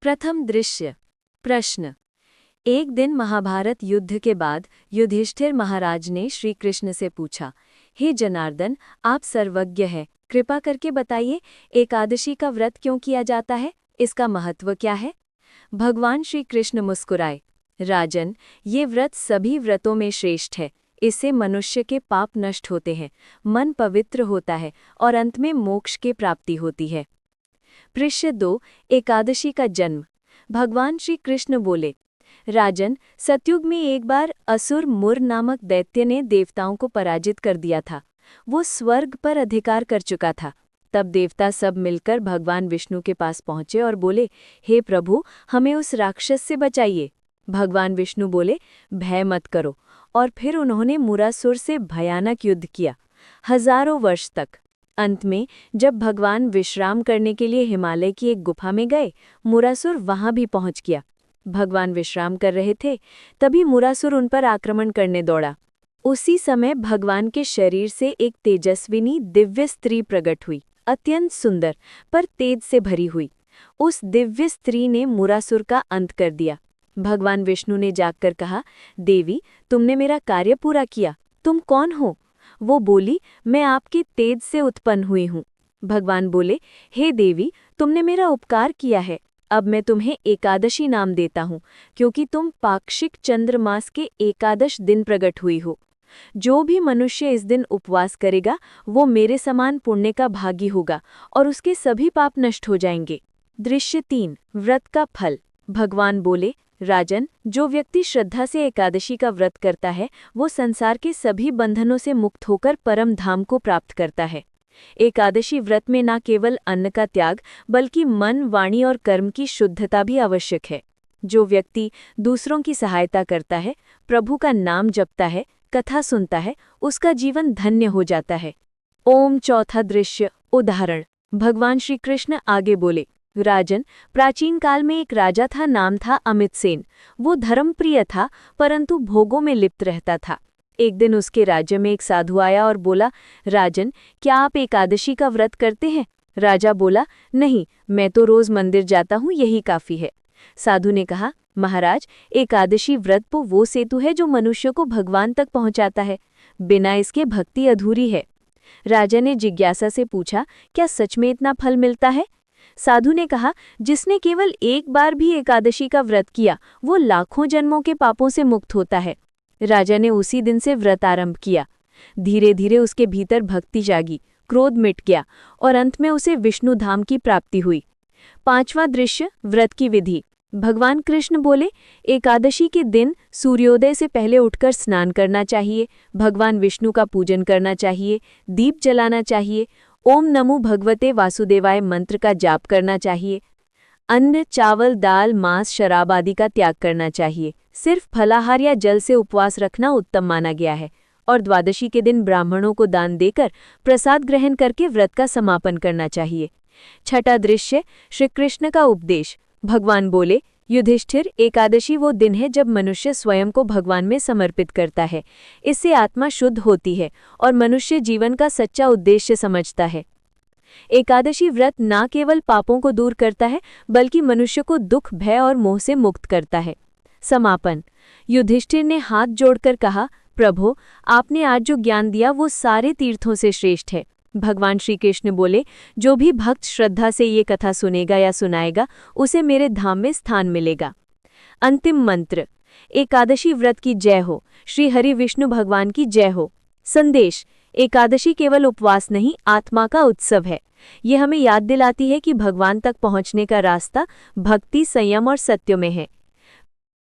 प्रथम दृश्य। प्रश्न। एक दिन महाभारत युद्ध के बाद युधिष्ठिर महाराज ने श्री कृष्ण से पूछा, हे जनार्दन, आप सर्वज्ञ हैं, कृपा करके बताइए एकादशी का व्रत क्यों किया जाता है, इसका महत्व क्या है। भगवान श्री कृष्ण मुस्कुराए, राजन, ये व्रत सभी व्रतों में श्रेष्ठ है। इससे मनुष्य के पाप नष्ट होते हैं, मन पवित्र होता है और अंत में मोक्ष की प्राप्ति होती है। पृष्ठ 2। एकादशी का जन्म। भगवान श्री कृष्ण बोले, राजन, सतयुग में एक बार असुर मुर नामक दैत्य ने देवताओं को पराजित कर दिया था। वो स्वर्ग पर अधिकार कर चुका था। तब देवता सब मिलकर भगवान विष्णु के पास पहुंचे और बोले, हे प्रभु, हमें उस राक्षस से बचाइए। भगवान विष्णु बोले, भय मत करो। और फिर उन्होंने मुरासुर से भयानक युद्ध किया, हजारों वर्ष तक। अंत में जब भगवान विश्राम करने के लिए हिमालय की एक गुफा में गए, मुरासुर वहां भी पहुंच गया। भगवान विश्राम कर रहे थे, तभी मुरासुर उन पर आक्रमण करने दौड़ा। उसी समय भगवान के शरीर से एक तेजस्विनी दिव्य स्त्री प्रकट हुई, अत्यंत सुंदर पर तेज से भरी हुई। उस दिव्य स्त्री ने मुरासुर का अंत कर दिया। भगवान विष्णु ने जागकर कहा, देवी, तुमने मेरा कार्य पूरा किया। तुम कौन हो? वो बोली, मैं आपके तेज से उत्पन्न हुई हूँ। भगवान बोले, हे देवी, तुमने मेरा उपकार किया है। अब मैं तुम्हें एकादशी नाम देता हूँ, क्योंकि तुम पाक्षिक चंद्रमास के एकादश दिन प्रकट हुई हो। जो भी मनुष्य इस दिन उपवास करेगा, वो मेरे समान पुण्य का भागी होगा और उसके सभी पाप नष्ट हो जाएंगे। दृश्य 3। व्रत का फल। भगवान बोले, राजन, जो व्यक्ति श्रद्धा से एकादशी का व्रत करता है, वो संसार के सभी बंधनों से मुक्त होकर परम धाम को प्राप्त करता है। एकादशी व्रत में न केवल अन्न का त्याग, बल्कि मन, वाणी और कर्म की शुद्धता भी आवश्यक है। जो व्यक्ति दूसरों की सहायता करता है, प्रभु का नाम जपता है, कथा सुनता है, उसका जीवन धन्य हो जाता है। ओम। चौथा दृश्य। उदाहरण। भगवान श्री कृष्ण आगे बोले, राजन, प्राचीन काल में एक राजा था, नाम था अमितसेन। वो धर्मप्रिय था, परंतु भोगों में लिप्त रहता था। एक दिन उसके राज्य में एक साधु आया और बोला, राजन, क्या आप एकादशी का व्रत करते हैं? राजा बोला, नहीं, मैं तो रोज मंदिर जाता हूँ, यही काफी है। साधु ने कहा, महाराज, एकादशी व्रत तो वो सेतु है जो मनुष्य को भगवान तक पहुँचाता है। बिना इसके भक्ति अधूरी है। राजा ने जिज्ञासा से पूछा, क्या सच में इतना फल मिलता है? साधु ने कहा, जिसने केवल एक बार भी एकादशी का व्रत किया, वो लाखों जन्मों के पापों से मुक्त होता है। राजा ने उसी दिन से व्रत आरंभ किया। धीरे धीरे उसके भीतर भक्ति जागी, क्रोध मिट गया और अंत में उसे विष्णु धाम की प्राप्ति हुई। पांचवा दृश्य। व्रत की विधि। भगवान कृष्ण बोले, एकादशी के दिन सूर्योदय से पहले उठकर स्नान करना चाहिए, भगवान विष्णु का पूजन करना चाहिए, दीप जलाना चाहिए, ओम नमो भगवते वासुदेवाय मंत्र का जाप करना चाहिए। अन्न, चावल, दाल, मांस, शराब आदि का त्याग करना चाहिए। सिर्फ फलाहार या जल से उपवास रखना उत्तम माना गया है। और द्वादशी के दिन ब्राह्मणों को दान देकर प्रसाद ग्रहण करके व्रत का समापन करना चाहिए। छठा दृश्य। श्री कृष्ण का उपदेश। भगवान बोले, युधिष्ठिर, एकादशी वो दिन है जब मनुष्य स्वयं को भगवान में समर्पित करता है। इससे आत्मा शुद्ध होती है और मनुष्य जीवन का सच्चा उद्देश्य समझता है। एकादशी व्रत न केवल पापों को दूर करता है, बल्कि मनुष्य को दुख, भय और मोह से मुक्त करता है। समापन। युधिष्ठिर ने हाथ जोड़कर कहा, प्रभु, आपने आज जो ज्ञान दिया वो सारे तीर्थों से श्रेष्ठ है। भगवान श्री कृष्ण बोले, जो भी भक्त श्रद्धा से ये कथा सुनेगा या सुनाएगा, उसे मेरे धाम में स्थान मिलेगा। अंतिम मंत्र। एकादशी व्रत की जय हो, श्री हरि विष्णु भगवान की जय हो। संदेश। एकादशी केवल उपवास नहीं, आत्मा का उत्सव है। ये हमें याद दिलाती है कि भगवान तक पहुँचने का रास्ता भक्ति, संयम और सत्य में है।